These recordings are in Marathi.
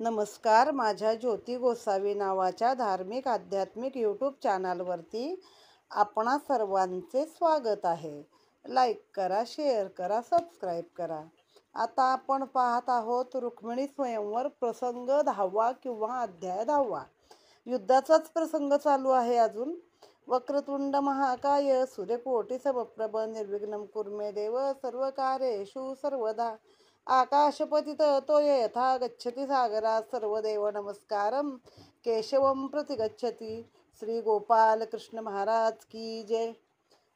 नमस्कार. माझ्या ज्योती गोसावी नावाच्या धार्मिक आध्यात्मिक यूट्यूब चॅनलवरती आपणा सर्वांचे स्वागत आहे. लाईक करा, शेअर करा, सबस्क्राईब करा. आता आपण पाहत आहोत रुक्मिणी स्वयंवर प्रसंग 10वा किंवा अध्याय 10वा. युद्धाचाच प्रसंग चालू आहे अजून. वक्रतुंड महाकाय सूर्यकोटी समप्रभ निर्विघ्नं कुर्मे देव सर्वकार्येषु सर्वदा. आकाशपतित तोय यथा गच्छति सागरात सर्वदेव नमस्कारम केशवम प्रति गच्छति. श्री गोपाल कृष्ण महाराज की जय.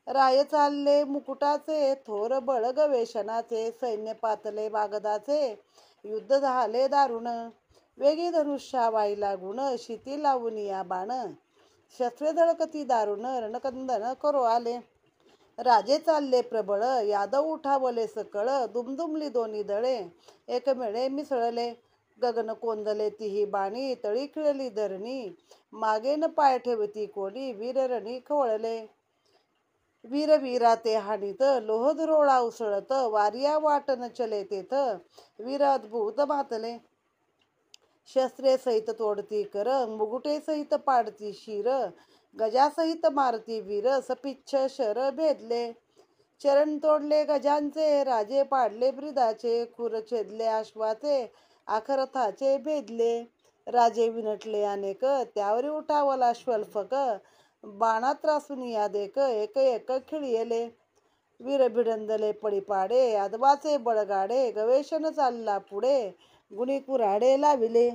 राय चालले मुकुटाचे थोर बळ गवेषणाचे सैन्य पातले बागदाचे युद्ध झाले दारुण. वेगी धनुष्या वाईला गुण शिती लावून या बाण शस्त्रे धडकती दारुण रणकंदन करो आले. राजे चालले प्रबळ यादव उठावले सकळ दुमदुमली दोन्ही दळे एकमेळे मिसळले. गगन कोंदले तिही बाणी तळी खिळली धरणी मागे न पाय ठेवती कोणी वीररणी खवळले. वीरवीरा ते हाणीत लोह धुरोळा उसळत वारिया वाटन चले तेथ वीर अद्भुत मातले. शस्त्रे सहित तोडती कर मुगुटे सहित पाडती शिर गजासहित मारती वीर सपिच्छ शर भेदले. चरण तोडले गजांचे राजे पाडले ब्रिदाचे खुर छेदले अश्वाचे आखरथाचे भेदले. राजे विनटले अनेक त्यावरी उठावला श्वल्फक बाणा त्रासून या देक एक एक खिळयेले. वीर भिडंदले पळीपाडे यादवाचे बळगाडे गवेषण चालला पुढे गुणी कुऱ्हाडे लाविले.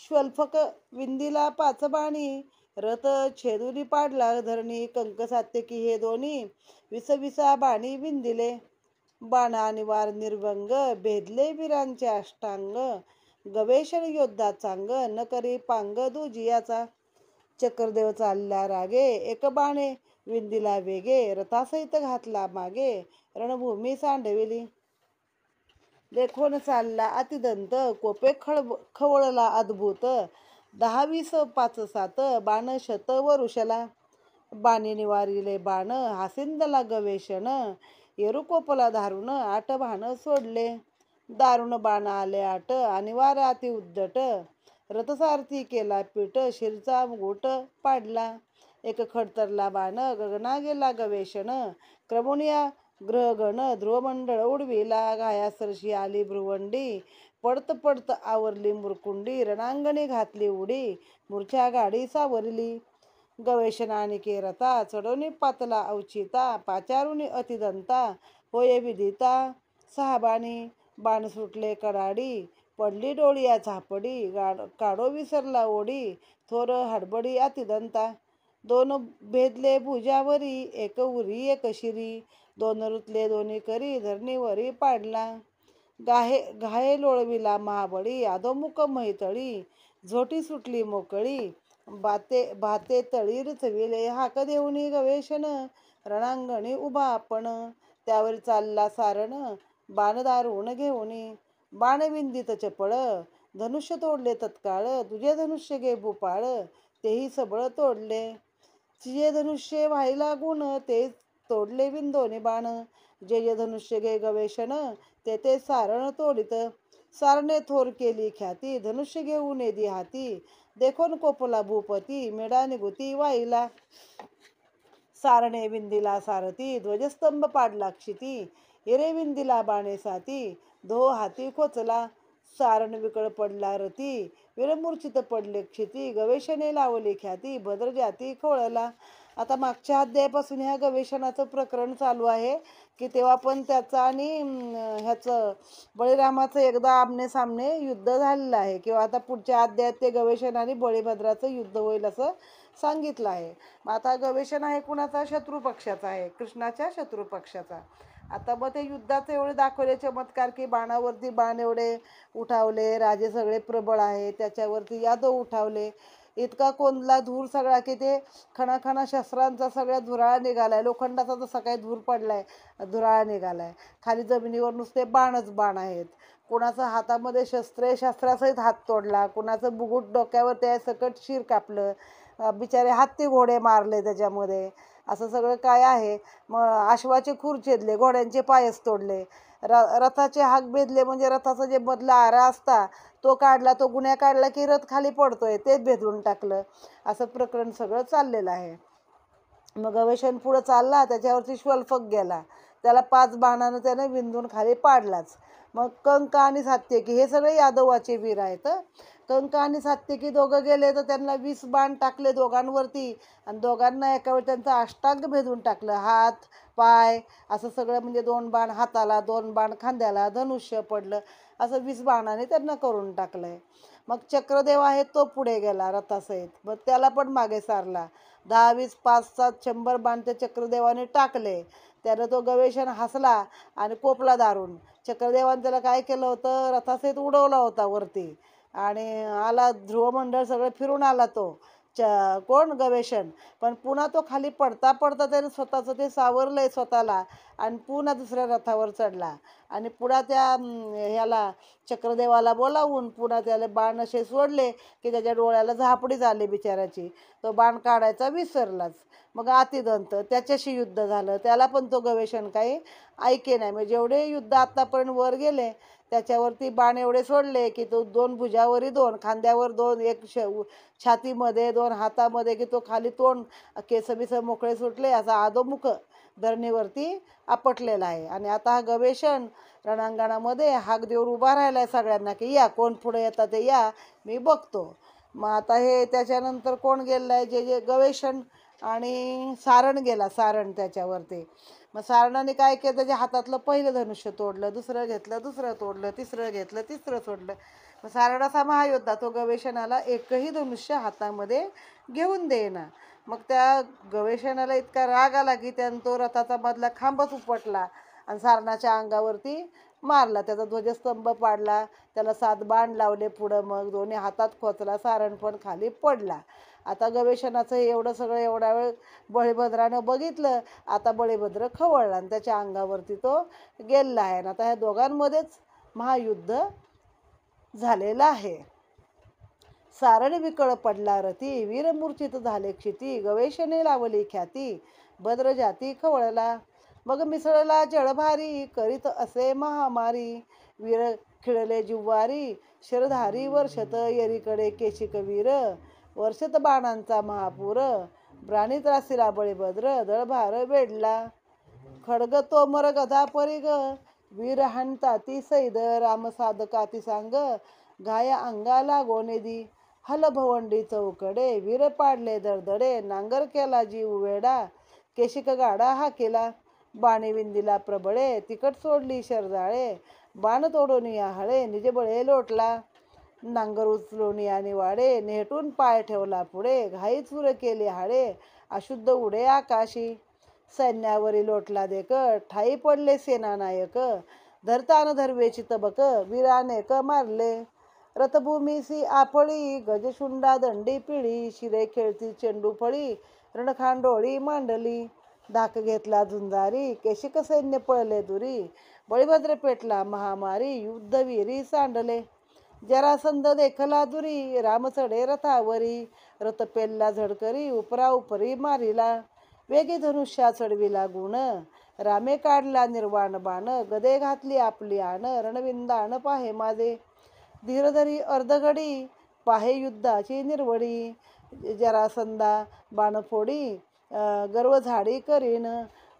श्वल्फक विंदिला पाचबाणी रथ छेदुनी पाडला धरणी कंक सात्यकी हे दोन्ही विसविसा बाणी विंदिले. बाणाने वार निर्वंग भेदले वीरांचे अष्टांग गवेषण योद्धा चांग न करी पांग दुजियाचा. चक्रदेव चालला रागे एक बाणे विंदिला वेगे रथासहित घातला मागे रणभूमी सांडविली. देखोन चालला अतिदंत कोपे खवळला अद्भुत 10-20 5-7 बाण शत वरुषला. बाणी निवारिले बाण हासिंदला गवेषण येरू कोपला धारुण 8 बाण सोडले. दारुण बाण आले 8 आणि वार अति उद्धट रथसारथी केला पीठ शिरचा मुकुट पाडला. एक खडतरला बाण गगना गेला गवेषण क्रमुनिया ग्रहगण ध्रुवमंडळ उडविला. घायासरशी आली भ्रुवंडी पडत पडत आवरली मुरकुंडी रणांगणी घातली उडी मूर्छा गाडी सावरली. गवेषणाने केरता चढवणी पातला अवचिता पाचारुनी अतिदंता होय विदिता. 6 बाणी बाण सुटले कडाडी पडली डोळिया झापडी काढो विसरला ओढी थोर हडबडी अतिदंता. 2 भेदले भुजावरी एक उरी एक शिरी 2 रुतले दोन्ही करी धरणीवरी पाडला. घाये लोळविला महाबळी अधोमुख मैतळी झोटी सुटली मोकळी भाते तळी रचविले. हाक देऊनी गवेषण रणांगणी उभा आपण त्यावर चालला सारण बाण दारुण घेऊनी. बाण विंदित चपळ धनुष्य तोडले तत्काळ तुझे धनुष्य गे भूपाळ तेही सबळ तोडले. तुझे धनुष्य व्हायला गुण ते तोडले विंदोनी बाण जे जे धनुष्य गे गवेषण ते ते सारण तोडित. सारणे थोर केली ख्याती धनुष्य घेऊन येदी हाती देखोन कोपला भूपती मेढा निघुती वाईला. सारणे विंदिला सारथी ध्वजस्तंभ पाडला क्षिती हिरे विंदिला बाणे साती धो हाती खोचला. सारण विकळ पडला रती वीरमूर्छित पडले क्षिती गवेषणे लावली ख्याती भद्र जाती खवळला. आता मागच्या अध्यायापासून ह्या गवेषणाचं प्रकरण चालू आहे की तेव्हा पण त्याचं आणि ह्याचं बळीरामाचं एकदा आमने सामने युद्ध झालेलं आहे किंवा आता पुढच्या अध्यायात ते गवेषण आणि बळीभद्राचं युद्ध होईल असं सांगितलं आहे. मग आता गवेषण आहे कुणाचा? शत्रू पक्षाचा आहे, कृष्णाच्या शत्रू पक्षाचा. आता मग ते युद्धाचे एवढे दाखवले चमत्कार की बाणावरती बाण एवढे उठावले राजे सगळे प्रबळ आहे त्याच्यावरती यादव उठावले इतका कोंदला धूर सगळा की ते खणाखणा शस्त्रांचा सगळ्या धुराळा निघालाय. लोखंडाचा जसा काही धूर पडलाय धुराळा निघालाय. खाली जमिनीवर नुसते बाणच बाण आहेत. कोणाचं हातामध्ये शस्त्रासहित हात तोडला, कुणाचं बुगुट डोक्यावर त्या सकट शिर कापलं, बिचारे हत्ती घोडे मारले त्याच्यामध्ये असं सगळं काय आहे. मग अश्वाचे खूर छेदले घोड्यांचे पायच तोडले रथाचे हाक भेदले म्हणजे रथाचा जे मधला आरा असता तो काढला, तो गुन्ह्या काढला की रथ खाली पडतोय, तेच भेदून टाकलं. असं प्रकरण सगळं चाललेलं आहे. मग गवेषण पुढं चालला, त्याच्यावरती श्वल्फक गेला, त्याला 5 बाणानं त्यानं विंधून खाली पाडलाच. मग कंक आणि सात्यकी हे सगळे यादवाचे वीर आहेत. कंक आणि सात्यकी दोघं गेले तर त्यांना 20 बाण टाकले दोघांवरती, आणि दोघांना एका वेळी त्यांचा अष्टांग भेदून टाकलं. हात पाय असं सगळं, म्हणजे 2 बाण हाताला, 2 बाण खांद्याला, धनुष्य पडलं, असं 20 बाणाने त्यांना करून टाकलंय. मग चक्रदेव आहे तो पुढे गेला रथासहित, मग त्याला पण मागे सारला. 10, 20, 5, 7, 100 बाण ते चक्रदेवाने टाकले. त्यानं तो गवेषण हसला आणि कोपला दारून. चक्रदेवाने त्याला काय केलं होतं, रथासहित उडवला होता वरती, आणि आला ध्रुवमंडळ सगळं फिरून आला तो कोण गवेषण. पण पुन्हा तो खाली पडता पडता त्याने स्वतःचं ते सावरलंय स्वतःला, आणि पुन्हा दुसऱ्या रथावर चढला, आणि पुन्हा त्या ह्याला चक्रदेवाला बोलावून पुन्हा त्याला बाण असे सोडले की त्याच्या डोळ्याला झापडी झाली बिचाराची. तो बाण काढायचा विसरलाच. मग अतिदंत त्याच्याशी युद्ध झालं, त्याला पण तो गवेषण काही ऐके नाही. म्हणजे जेवढे युद्ध आत्तापर्यंत वर गेले त्याच्यावरती बाण एवढे सोडले की तो 2 भुजावरी 2, खांद्यावर 2, एक छातीमध्ये 2, हातामध्ये, की तो खाली तोंड केस बिस मोकळे सुटले, असा अधोमुख धरणीवरती आपटलेला आहे. आणि आता हा गवेषण रणांगणामध्ये हाक देऊन उभा राहिलाय सगळ्यांना की या, कोण पुढे येतात ते या, मी बघतो. मग आता हे त्याच्यानंतर कोण गेलं आहे, जे जे गवेषण आणि सारण गेला, सारण त्याच्यावरती. मग सारणाने काय केलं, त्याच्या हातातलं पहिलं धनुष्य तोडलं, दुसरं घेतलं, दुसरं तोडलं, तिसरं घेतलं, तिसरं सोडलं. मग सारण असा महायोद्धा, तो गवेषणाला एकही धनुष्य हातामध्ये घेऊन देईना. मग त्या गवेषणाला इतका राग आला की त्यानं तो रथाचा मधला खांबच उपटला आणि सारणाच्या अंगावरती मारला. त्याचा ध्वजस्तंभ पाडला, त्याला 7 बाण लावले पुढं, मग दोन्ही हातात खोचला, सारण पण खाली पडला. आता गवेषणाचं एवढं सगळं एवढा वेळ बळीभद्रानं बघितलं. आता बळीभद्र खवळला आणि त्याच्या अंगावरती तो गेलेला आहे. आणि आता ह्या दोघांमध्येच महायुद्ध झालेलं आहे. सारण विकळ पडला रती, वीरमूर्छित झाले क्षिती, गवेषणे लावली ख्याती, भद्र जाती खवळला. मग मिसळला जळभारी, करीत असे महामारी, वीर खिळले जिव्हारी, शिरधारी वर्षत येरीकडे केशिक वीर, वर्षत बाणांचा महापूर, ब्राणी त्रासीला बळीभद्र, दळभार वेढला. खडग तोमर गदा परिग, वीर हाणताती सैद, राम साधकाती सांग, गाया अंगाला गोनेदी, हल भवंडी चौकडे, वीर पाडले दरदडे, नांगर केला जीव वेडा, केशिक गाडा हा केला, बाणी विंदिला प्रबळे, तिकट सोडली शरदाळे, बाण तोडून हळे, निज बळे लोटला. नांगर उचलून आणि वाडे, नेटून पाय ठेवला पुढे, घाई चूर केली हाडे, अशुद्ध उडे आकाशी, सैन्यावरी लोटला देक, ठाई पडले सेनानायक, धरतान धर्वेची तबक, वीरानेक मारले. रथभूमीसी आपळी, गजशुंडा दंडी पिळी, शिरे खेळती चेंडू फळी, रणखांडोळी मांडली, धाक घेतला झुंजारी, केशिक सैन्य पळले दुरी, बळीभद्र पेटला महामारी, युद्धवीरी सांडले. जरासंध देखला दुरी, राम चढे रथावरी, रथ पेलला झडकरी, उपरा उपरी मारिला, वेगी धनुष्या चढविला गुण, रामे काढला निर्वाण बाण, गदे घातली आपली आण, रणविंदाण पाहे माझे, धीरधरी अर्धघडी, पाहे युद्धाची निर्वडी, जरासंधा बाणफोडी, गर्व झाडी करीन,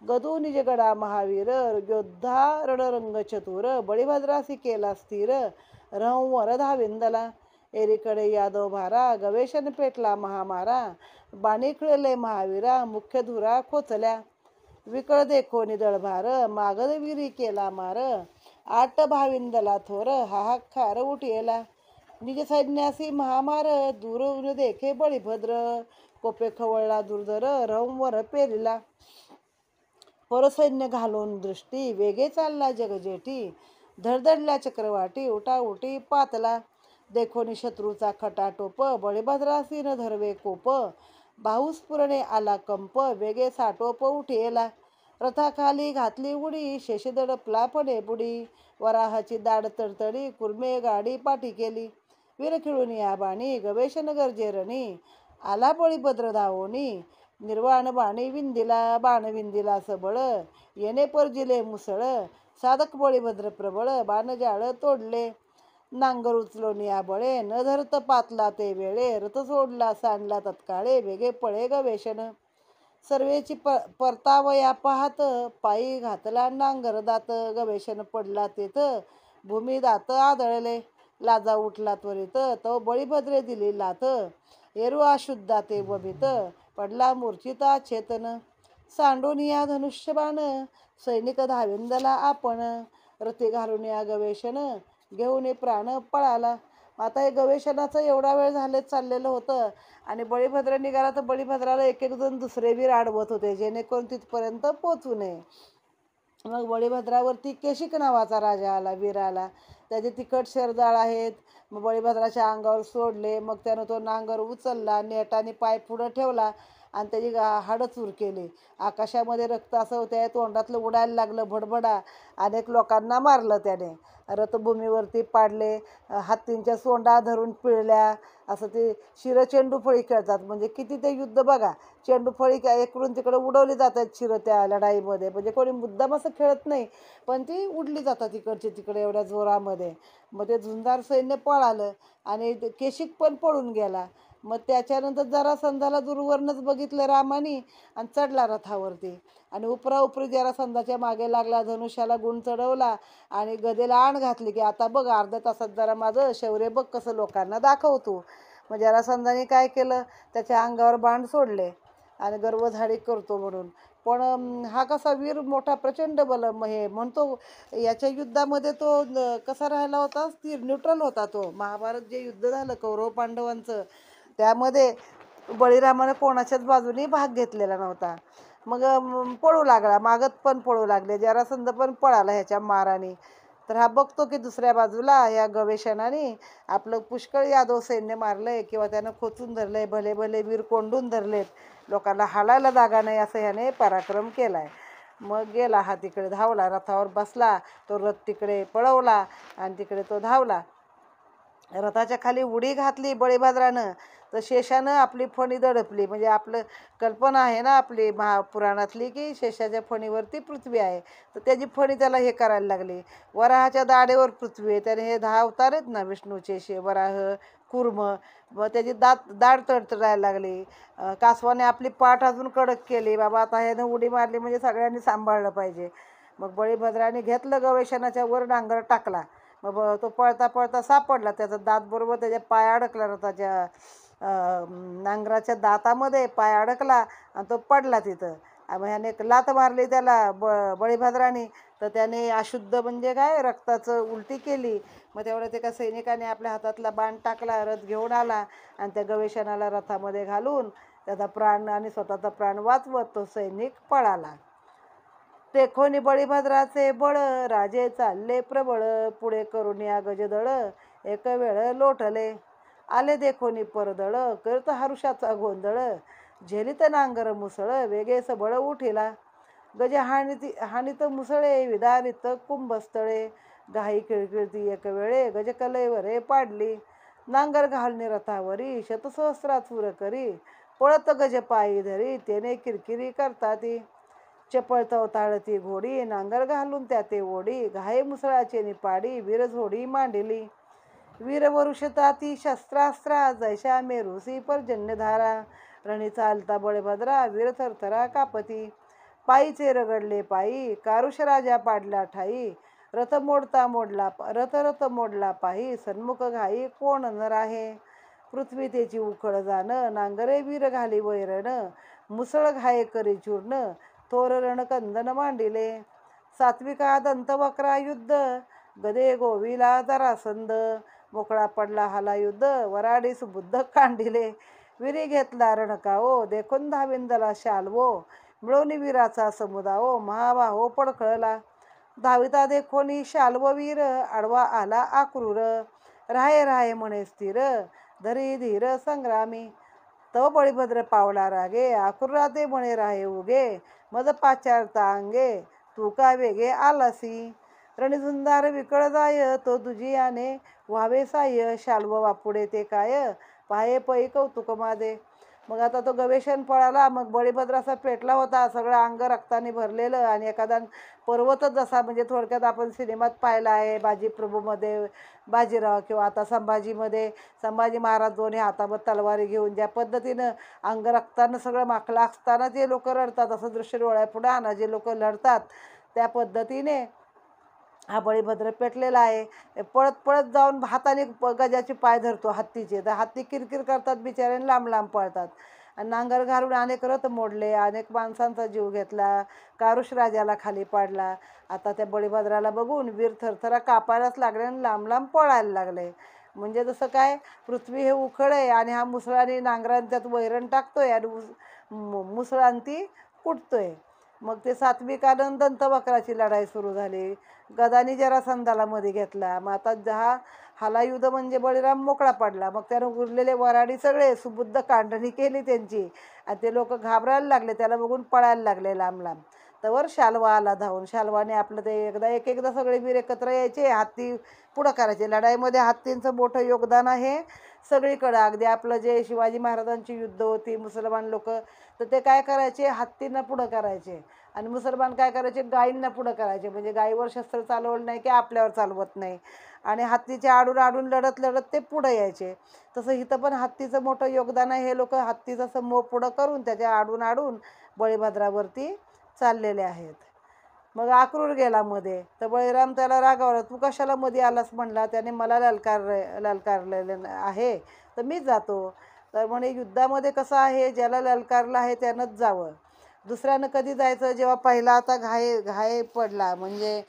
गदू निजगडा महावीर, योद्धा रणरंग चतुर, बळीभद्रासी केला स्थिर, रहंवर धाविंदला, एरीकडे यादव भारा, गवेषण पेटला महामारा, बाणी खिळले महावीरा, मुख्य धुरा खोचल्या, विकळ देखो निदळभार, मागद विरी केला मार, आट भाविंदला थोर, हाहाकार उठेला, निज सैन्यासी महामार, दूर देखे बळीभद्र, कोपे खवळला दुर्धर, रहंवर पेरिला, परसैन्य घालून दृष्टी, वेगे चालला जगजेठी, धडधडल्या चक्रवाटी, उठाउठी पातला, देखोनी शत्रूचा खटाटोप, बळीभद्रासी न धरवे कोप, बाहुस्फुरणे आला कंप, वेगे साटोप उठेला, रथाखाली घातली उडी, शेष दडपला पडे बुडी, वराहाची दाड तडतडी, कुर्मे गाडी पाठी केली, वीर खिळून या बाणी, गवेषण गरजे रणी, आला बळीभद्र धावोनी, निर्वाण बाणी विंदिला, बाण विंदिला सबळ, येणे परजिले मुसळ, साधक बळीभद्र प्रबळ बाण जाळ तोडले. नांगर उचलोनी आबळे न धरत पातला ते वेळे. रथ सोडला सांडला तत्काळे वेगे पळे गवेषण. सर्वेची परतावया पाहत पायी घातला नांगर दात. गवेषण पडला तेथ भूमी दात आदळले. लाजा उठला त्वरित तो बळीभद्रे दिली लाथ. एरू अशुद्धा ते वभित पडला मूर्छिता चेतन. सांडून या धनुष्यबाण सैनिक धाविंदला आपण. रथी घालून या गवेषण घेऊन प्राण पळाला. आता हे गवेषणाचं एवढा वेळ झाले चाललेलं होतं आणि बळीभद्र निघाला तर बळीभद्राला एक एक जण दुसरे वीर अडवत होते जेणेकरून तिथपर्यंत पोचू नये. मग बळीभद्रावरती केशिक नावाचा राजा आला, वीर आला. त्याचे तिखट शेरजाळ आहेत. मग बळीभद्राच्या अंगावर सोडले. मग त्यानं तो नांगर उचलला, नेटाने पाय पुढं ठेवला आणि त्याची हाडं चूर केली. आकाशामध्ये रक्त असं त्या तोंडातलं उडायला लागलं भडभडा. अनेक लोकांना मारलं त्याने. रथभूमीवरती पाडले. हत्तींच्या सोंडा धरून पिळल्या. असं ते शिरं चेंडूफळी खेळतात. म्हणजे किती ते युद्ध बघा. चेंडूफळी इकडून तिकडे उडवली जातात शिरं त्या लढाईमध्ये. म्हणजे कोणी मुद्दाम असं खेळत नाही, पण ती उडली जातात इकडचे तिकडे एवढ्या जोरामध्ये. मग ते झुंजार सैन्य पळालं आणि केशिक पण पळून गेला. मग त्याच्यानंतर जरासंधाला दूरवरनंच बघितलं रामानी आणि चढला रथावरती आणि उपराउपरी जरासंधाच्या मागे लागला. धनुष्याला गुण चढवला आणि गदेला आण घातली की आता बघ अर्ध्या तासात जरा माझं शौर्य बघ कसं लोकांना दाखवतो. मग जरासंधाने काय केलं, त्याच्या अंगावर बाण सोडले आणि गर्वझाडी करतो म्हणून. पण हा कसा वीर मोठा प्रचंड बल हे म्हणतो. याच्या युद्धामध्ये तो कसा राहिला होता, स्थिर न्यूट्रल होता तो. महाभारत जे युद्ध झालं कौरव पांडवांचं त्यामध्ये बळीरामाने कोणाच्याच बाजूने भाग घेतलेला नव्हता. मग पळू लागला, मागत पण पळू लागले. जरासंध पण पळाला ह्याच्या माराने. तर हा बघतो की दुसऱ्या बाजूला या गवेषणाने आपलं पुष्कळ यादव सैन्य मारलंय किंवा त्यानं खोचून धरलंय. भले भले वीर कोंडून धरलेत. लोकांना हालायला जागा नाही असं ह्याने पराक्रम केलाय. मग गेला हा तिकडे धावला. रथावर बसला. तो रथ तिकडे पळवला आणि तिकडे तो धावला. रथाच्या खाली उडी घातली बळीभद्रानं तर शेषानं आपली फणी दडपली. म्हणजे आपलं कल्पना आहे ना आपली महापुराणातली की शेषाच्या फणीवरती पृथ्वी आहे. तर त्याची फणी त्याला हे करायला लागली. वराहाच्या दाढेवर पृथ्वी आहे. त्याने हे 10 अवतार आहेत ना विष्णूचे, वराह कुर्म. मग त्याची दाढ तडतडायला लागली. कासवाने आपली पाठ अजून कडक केली. बाबा आता ह्यानं उडी मारली म्हणजे सगळ्यांनी सांभाळलं पाहिजे. मग बळीभद्राने घेतलं गवेषणाच्या वर नांगर टाकला. मग तो पळता पळता सापडला. त्याचा दात बरोबर त्याच्या पाय अडकला. रथाच्या नांगराच्या दातामध्ये पाय अडकला आणि तो पडला तिथं. मग ह्याने एक लाथ मारली त्याला बळीभद्राने. तर त्याने अशुद्ध म्हणजे काय रक्ताचं उलटी केली. मग तेवढं ते एका सैनिकाने आपल्या हातातला बाण टाकला. रथ घेऊन आला आणि त्या गवेषणाला रथामध्ये घालून त्याचा प्राण आणि स्वतःचा प्राण वाचवत तो सैनिक पळाला. देखोनी बळीभद्राचे बळ राजे चालले प्रबळ. पुढे करून या गजदळ एक वेळ लोटले. आले देखोनी परदळ करत हरुषाचा गोंधळ. झेलित नांगर मुसळ वेगे सबळ उठिला. गज हानित मुसळे विदारित कुंभस्थळे. घाई किळकिळती एक वेळे गज कलईवरे पाडली. नांगर घालणे रथावरी शतसहस्रा चूर करी. पळत गज पायी धरी तेने किरकिरी करताती. चपळ चवताळती घोडी नांगर घालून त्या ते ओढी. घाई मुसळाचे निपाडी वीर झोडी मांडिली. वीर वरुषताती शस्त्रास्त्रा जैशा मेरुसी पर्जन्यधारा. रणी चालता बळीभद्रा वीर थरथरा कापती. पायीचे रगडले पायी कारुष राजा पाडला ठाई. रथ मोडला पायी सन्मुख घाई कोण न राहे. पृथ्वी त्याची उखळ जाण नांगरे वीर घाली वैरण. मुसळ घाये करी चूर्ण थोर रणकंदन मांडिले. सात्विका दंतवक्रा युद्ध गदे गोविला जरासंध. मोकळा पडला हाला युद्ध वराडी सुबुद्ध कांडिले. विरी घेतला रणकावो देखून धाविंदला शालवो. मिळवणी वीराचा समुदावो महाबाहो पडखळला. धाविता देखोनी शाल्व वीर आडवा आला आक्रूर. राहे राहे म्हणे स्थिर धरी धीर संग्रामी. तव बळीभद्र पावला रागे आक्रूराते म्हणे राहे उगे. मद पाचारता अंगे तू का वेगे आलासी. रणझुंजार विकळ जाय तो दुजियाने व्हावे साय. शाल्व वापुडे ते काय पाहे पै कौतुक माझे. मग आता तो गवेषण पळाला. मग बळीभद्र असा पेटला होता, सगळं अंग रक्ताने भरलेलं, आणि एखादा पर्वतच जसा, म्हणजे थोडक्यात आपण सिनेमात पाहिला आहे बाजीप्रभूमध्ये बाजीराव, किंवा आता संभाजीमध्ये संभाजी महाराज दोन्ही हातावर तलवारी घेऊन ज्या पद्धतीनं अंग रक्तानं सगळं माखलं असताना जे लोक रडतात, असं दृश्य डोळ्यापुढे आणा, जे लोक लढतात त्या पद्धतीने हा बळीभद्र पेटलेला आहे. पळत पळत जाऊन हाताने गजाचे पाय धरतो हत्तीचे, तर हत्ती किरकिर करतात बिचाऱ्याने, लांब लांब पळतात. आणि नांगर घालून अनेक रथ मोडले, अनेक माणसांचा जीव घेतला, कारुष राजाला खाली पाडला. आता त्या बळीभद्राला बघून वीर थरथरा कापायलाच लागले आणि लांब लांब पळायला लागले. म्हणजे जसं काय पृथ्वी हे उखळ आहे आणि हा मुसळाने नांगराने त्यात वैरण टाकतोय आणि मुसळांती कुटतोय. मग ते सात्विकानंद दंतवक्राची लढाई सुरू झाली. गदानी जरासंधाला मध्ये घेतला. मग आता हलायुद्ध म्हणजे बळीराम मोकळा पडला. मग त्यानं उरलेले वराडी सगळे सुबुद्ध कांडणी केली त्यांची, आणि ते लोक घाबरायला लागले, त्याला बघून पळायला लागले लांब लांब. तवर शाल्वा आला धावून. शाल्वाने आपलं ते एकदा सगळे वीर एकत्र यायचे, हत्ती पुढं करायचे. लढाईमध्ये हत्तींचं मोठं योगदान आहे सगळीकडं. अगदी आपलं जे शिवाजी महाराजांची युद्ध होती, मुसलमान लोक तर ते काय करायचे, हत्तींना पुढं करायचे, आणि मुसलमान काय करायचे, गायींना पुढं करायचे. म्हणजे गायीवर शस्त्र चालवलं नाही की आपल्यावर चालवत नाही, आणि हत्तीच्या आडून आडून लढत लढत ते पुढं यायचे. तसं इथं पण हत्तीचं मोठं योगदान आहे. हे लोक हत्तीचा समूह पुढं करून त्याच्या आडून आडून बळीभद्रावरती चाललेले आहेत. मग अक्रूर गेला मध्ये, तर बळीराम त्याला रागावला, तू कशाला मध्ये आलास म्हणला. त्याने मला ललकारलेलं आहे तर मीच जातो. तर म्हणे युद्धामध्ये कसं आहे, ज्याला ललकारलं आहे त्यानंच जावं, दुसऱ्यानं कधी जायचं. जेव्हा पहिला आता घाय पडला, म्हणजे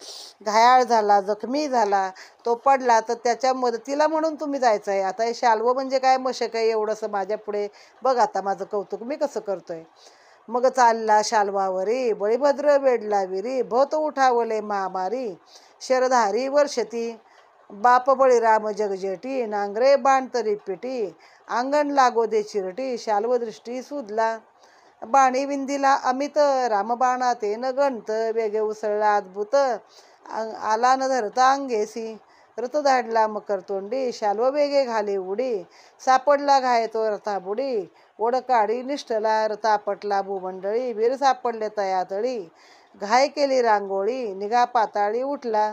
घायाळ झाला, जखमी झाला, तो पडला, तर त्याच्या मदतीला म्हणून तुम्ही जायचं आहे. आता हे शाल्व म्हणजे काय मशक आहे एवढंसं माझ्या पुढे, बघ आता माझं कौतुक मी कसं करतोय. मग चालला शाल्वावरी बळीभद्र वेडला विरी, भोत उठावले महामारी शरधारी वर्षती, बाप बळीराम जगजेटी, नांगरे बाण तरी पिटी, अंगण लागो दे चिरटी, शाल्व दृष्टी सुधला, बाणी विंदीला अमित, रामबाणा ते न गणत, वेगे उसळला अद्भुत, आला न धरता अंगेसी, रथ धाडला मकर तोंडी, शाल्व वेगे घाले उडी, सापडला घाय तो रथाबुडी, ओढ काढी निष्ठला, रथा पटला भूमंडळी, वीर सापडले तयातळी, घाय केली रांगोळी, निघा पाताळी उठला,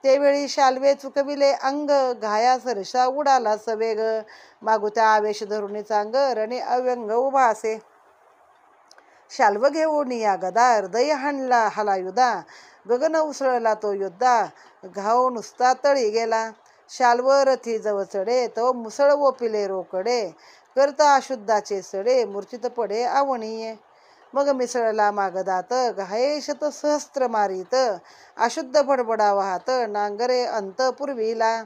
तेवेळी शाल्वे चुकविले अंग, घाया सरसा उडाला सवेग, मागुत्या आवेश धरुणी चांग, रणे अव्यंग उभा असे, शाल्व घेऊन या गदा, हृदय हाणला हलायुधा, गगन उसळला तो योद्धा, घाव नुसता तळी गेला, शाल्व रथी जव चढे, तो मुसळ ओपिले रोकडे, करता अशुद्धाचे सडे, मूर्छित पडे आवणीये, मग मिसळला मागदात, घायेशत सहस्त्र मारीत, अशुद्ध बडबडा वाहत, नांगरे अंत पूर्वीला,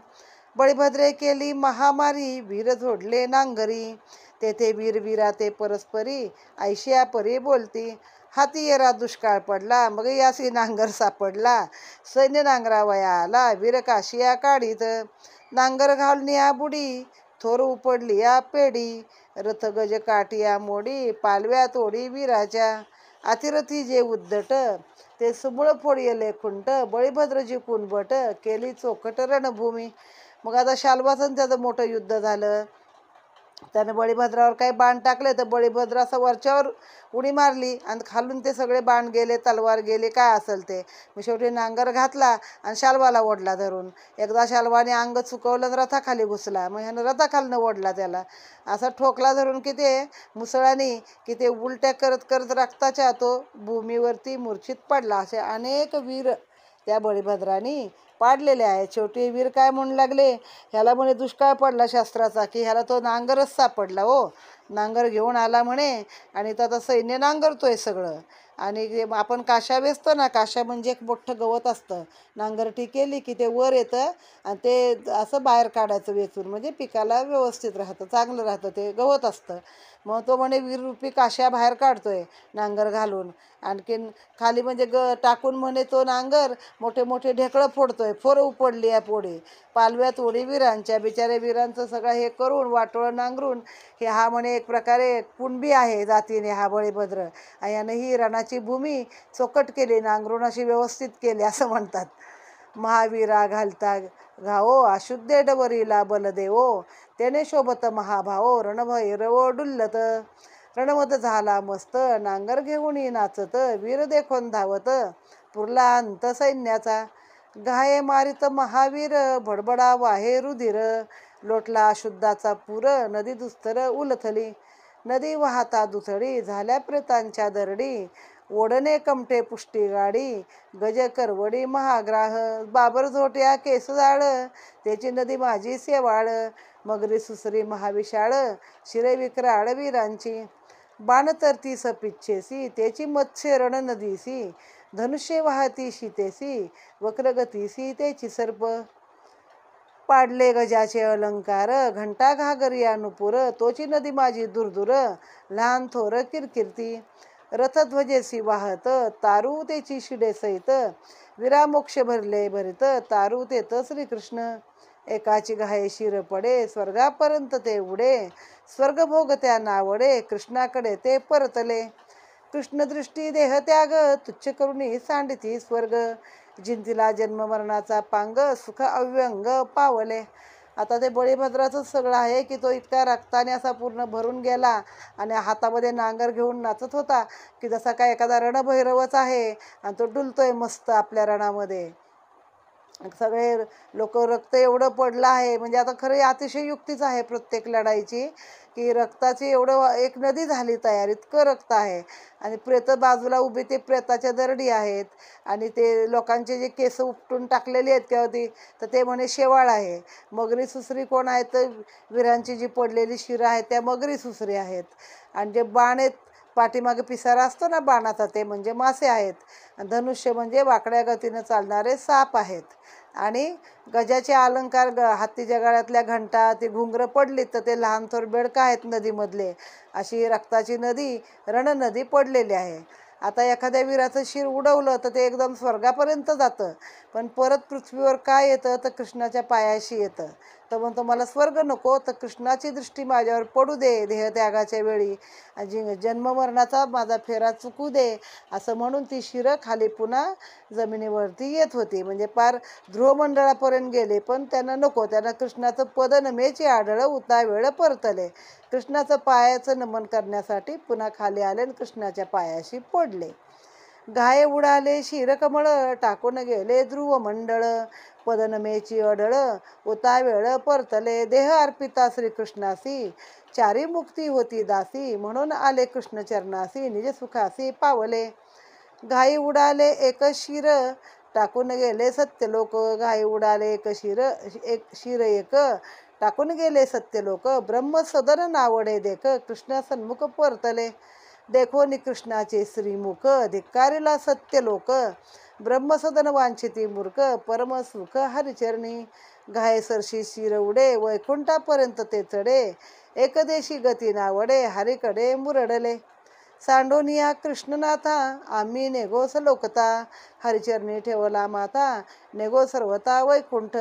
बळीभद्रे केली महामारी, वीर जोडले नांगरी, तेथे वीरवीरा ते परस्परी, ऐशिया परी बोलती, हाती येरा दुष्काळ पडला, मग यासी नांगर सापडला, सैन्य नांगरावया आला, वीर काशिया काढीत, नांगर घालून या बुडी, थोर उपडली या पेडी, रथ गज काटिया मोडी, पालव्या तोडी वीराच्या, अतिरथी जे उद्धट, ते सुबळ फोडियले खुंट, बळीभद्रजी कुणबट, केली चोखट रणभूमी. मग आता शाल्वाचं त्याचं मोठं युद्ध झालं. त्याने बळीभद्रावर काही बाण टाकले, तर बळीभद्र असं वरच्यावर उडी मारली आणि खालून ते सगळे बाण गेले, तलवार गेले, काय असेल ते. मग शेवटी नांगर घातला आणि शाल्वाला ओढला धरून. एकदा शाल्वाने अंग चुकवलं आणि रथाखाली घुसला. मग ह्यानं रथाखालनं ओढला त्याला, असा ठोकला धरून की ते मुसळाने की ते उलट्या करत करत रक्ताच्या तो भूमीवरती मूर्छित पडला. असे अनेक वीर त्या बळीभद्राने पाडलेले आहेत. शेवटी वीर काय म्हणू लागले, ह्याला म्हणे दुष्काळ पडला शास्त्राचा, की ह्याला तो नांगरच सापडला हो, नांगर घेऊन आला म्हणे, आणि तर आता सैन्य नांगरतोय सगळं. आणि आपण काशा वेचतो ना, काशा म्हणजे एक मोठं गवत असतं, नांगरटी केली की ते वर येतं आणि ते असं बाहेर काढायचं वेचून, म्हणजे पिकाला व्यवस्थित राहतं, चांगलं राहतं, ते गवत असतं. मग तो म्हणे वीररूपी काशा बाहेर काढतोय नांगर घालून, आणखीन खाली म्हणजे टाकून म्हणे तो नांगर मोठे मोठे ढेकळं फोडतोय, फोर उपडली या पोडी, पालव्यात ओढी वीरांच्या, बिचारे वीरांचं सगळं हे करून वाटोळं नांगरून, हे हा म्हणे एक प्रकारे कुणबी आहे जातीने हा बळीभद्र, आणि यानं ही रणाची भूमी चोकट केली, नांगरून अशी व्यवस्थित केली असं म्हणतात. महावीरा घालता घाओ अशुद्धे डवरीला बलदेवो, त्याने शोभत महाभाव रणभैरव डुल्लत. रणवत झाला मस्त नांगर घेऊन नाचत, वीर देखोन धावत पुरला अंत सैन्याचा. घाये मारित महावीर भडबडा वाहे रुधिर, लोटला अशुद्धाचा पूर नदी दुस्तर उलथली. नदी वाहता दुथडी झाल्या प्रेतांच्या दरडी, ओढणे कमटे पुष्टी गाडी गज करवडी महाग्राह. बाबर झोट्या केस जाळ त्याची नदी माझी सेवाळ, मगरी सुसरी महाविशाळ शिरे विक्राळ वीरांची. बाण तरती सपिच्छेसी त्याची मत्स्य रण नदीसी, धनुष्य वाहती शीतेसी वक्रगतीसी त्याची सर्प. पाडले गजाचे अलंकार घंटा घागरी अनुपुर, तोची नदी माझी दूरदूर लहान थोर किरकिरती. रथध्वजेसी वाहत तारू त्याची शिडे सहित, विरामोक्ष भरले भरित तारू तेत श्रीकृष्ण. एकाची घाये शिर पडे स्वर्गापर्यंत ते उडे, स्वर्गभोग त्या नावडे कृष्णाकडे ते परतले. कृष्णदृष्टी देहत्याग तुच्छ करुणी सांडिती स्वर्ग, जिंतीला जन्म मरणाचा पांग सुख अव्यंग पावले. आता ते बळीभद्राचं सगळं आहे की तो इतका रक्ताने असा पूर्ण भरून गेला आणि हातामध्ये नांगर घेऊन नाचत होता की जसा काय एखादा रणभैरवच आहे आणि तो डुलतोय मस्त आपल्या रणामध्ये. सगळे लोक रक्त एवढं पडलं आहे म्हणजे आता खरं अतिशय युक्तीच आहे प्रत्येक लढाईची की रक्ताची एवढं एक नदी झाली तयार, इतकं रक्त आहे. आणि प्रेत बाजूला उभी ते प्रेताच्या दरडी आहेत आणि ते लोकांचे जे केस उपटून टाकलेले आहेत किंवा ती तर ते म्हणे शेवाळ आहे. मगरी सुसरी कोण आहेत तर वीरांची जी पडलेली शिरं आहेत त्या मगरी सुसरी आहेत. आणि जे बाण आहेत पाठीमागे पिसारा असतो ना बाणाचा ते म्हणजे मासे आहेत. धनुष्य म्हणजे वाकड्या गतीनं चालणारे साप आहेत. आणि गजाचे अलंकार हत्तीच्या गळ्यातल्या घंटा ती घुंगरं पडली तर ते लहान थोर बेडका आहेत नदीमधले. अशी रक्ताची नदी रणनदी पडलेली आहे. आता एखाद्या वीराचं शिर उडवलं तर ते एकदम स्वर्गापर्यंत जातं, पण परत पृथ्वीवर काय येतं तर कृष्णाच्या पायाशी येतं. तर म्हणतो मला स्वर्ग नको तर कृष्णाची दृष्टी माझ्यावर पडू दे देहत्यागाच्या वेळी, जन्म मरणाचा माझा फेरा चुकू दे असं म्हणून ती शिरं खाली पुन्हा जमिनीवरती येत होती. म्हणजे पार ध्रुवमंडळापर्यंत गेले पण त्यांना नको, त्यांना कृष्णाचं पद नमेची आढळ उता वेळ परतले. कृष्णाचं पायाचं नमन करण्यासाठी पुन्हा खाली आले आणि कृष्णाच्या पायाशी पडले. घाये उडाले शिरकमळ टाकून गेले ध्रुवमंडळ, पदनमेची अडळ उता वेळ परतले. देह अर्पिता श्रीकृष्णासी चारी मुक्ती होती दासी, म्हणून आले कृष्ण चरणासी निज सुखासी पावले. घाई उडाले एक शिर टाकून गेले सत्यलोक, घाई उडाले एक शिर एक टाकून गेले सत्यलोक. ब्रह्मसदन नावडे देख कृष्ण सन्मुख परतले. देखो नि कृष्णाचे श्रीमुख धिक्कारिला सत्यलोक, ब्रह्मसदन वांछिती मूर्ख परम सुख हरिचरणी. घाय सरशी शिर उडे वैकुंठापर्यंत ते चढे, एकदेशी गती नावडे हरिकडे मुरडले. सांडोनिया कृष्णनाथा आम्ही नेगोस लोकता, हरिचरणी ठेवला माता नेगो सर्वता वैकुंठ.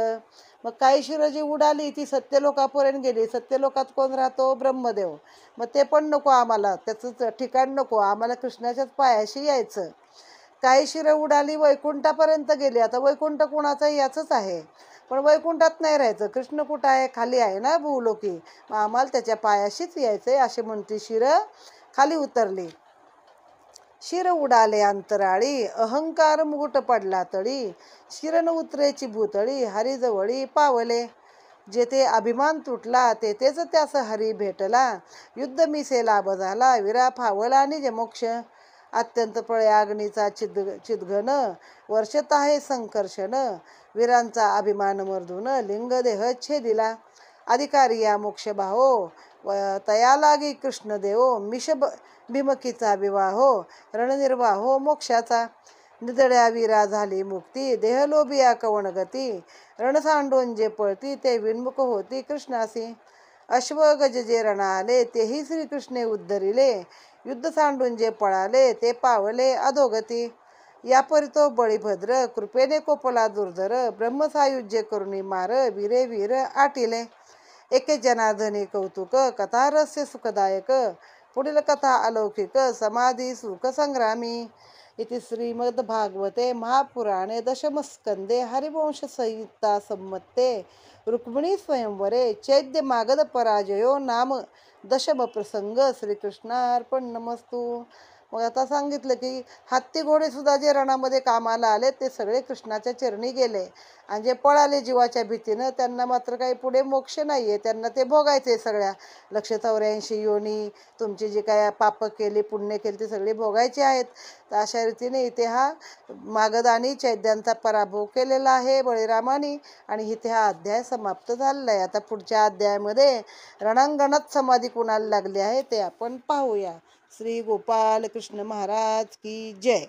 मग काही शिरं जी उडाली ती सत्यलोकापर्यंत गेली. सत्यलोकात कोण राहतो? ब्रह्मदेव. मग ते पण नको आम्हाला, त्याचं ठिकाण नको आम्हाला, कृष्णाच्याच पायाशी यायचं. काही शिरं उडाली वैकुंठापर्यंत गेली. आता वैकुंठ कुणाचं याचंच आहे, पण वैकुंठात नाही राहायचं. कृष्ण कुठं आहे? खाली आहे ना भूलोकी, मग आम्हाला त्याच्या पायाशीच यायचंय असे म्हणती शिरं खाली उतरली. शिर उडाले अंतराळी अहंकार मुकुट पडला तळी, शिरन उतरेची भूतळी हरिजवळी पावले. जेथे अभिमान तुटला तेथेच त्यास हरी भेटला, युद्ध मिसे लाभ झाला विरा फावला निज मोक्ष. अत्यंत प्रयाग्नीचा चिदघन वर्षत आहे संकर्षण, वीरांचा अभिमान मर्दून लिंग देह छेदिला. अधिकारी या मोक्ष भाहो तया लागी कृष्णदेव, मिश भीमकीचा विवाहो रणनिर्वाहो मोक्षाचा. निदड्या वीरा झाली मुक्ती देहलोभिया कवण गती, रण सांडून जे पळती ते विन्मुख होती कृष्णासी. अश्व गज जे रणा आले तेही श्रीकृष्णे उद्धरिले, युद्ध सांडून जे पळाले ते पावले अधोगती. यापरी तो बळीभद्र कृपेने कोपला दुर्धर, ब्रह्मसायुज्य करुणी मार वीरे वीर आटिले. एके जनार्दनी कौतुक कथा रहस्य सुखदायक, पुढील कथा अलौकिक समाधी सुख संग्रामी. इति श्रीमद्भागवते महापुराणे दशमस्कंदे हरिवंशसंहिता सम्मत्ते रुक्मिणी स्वयंवरे चैद्य मागध पराजयो नाम दशमप्रसंग. श्रीकृष्णार्पण नमस्तु. मग आता सांगितलं की हत्ती घोडे सुद्धा जे रणामध्ये कामाला आले ते सगळे कृष्णाच्या चरणी गेले, आणि जे पळाले जीवाच्या भीतीनं त्यांना मात्र काही पुढे मोक्ष नाही आहे, त्यांना ते भोगायचे सगळ्या 184 योनी. तुमची जी काय पापं केली पुण्य केली ती सगळी भोगायची आहेत. तर अशा रीतीने इथे हा मागध आणि चैद्यांचा पराभव केलेला आहे बळीरामाने, आणि इथे हा अध्याय समाप्त झालेला आहे. आता पुढच्या अध्यायामध्ये रणांगणात समाधी कुणाला लागली आहे ते आपण पाहूया. श्री गोपाल कृष्ण महाराज की जय.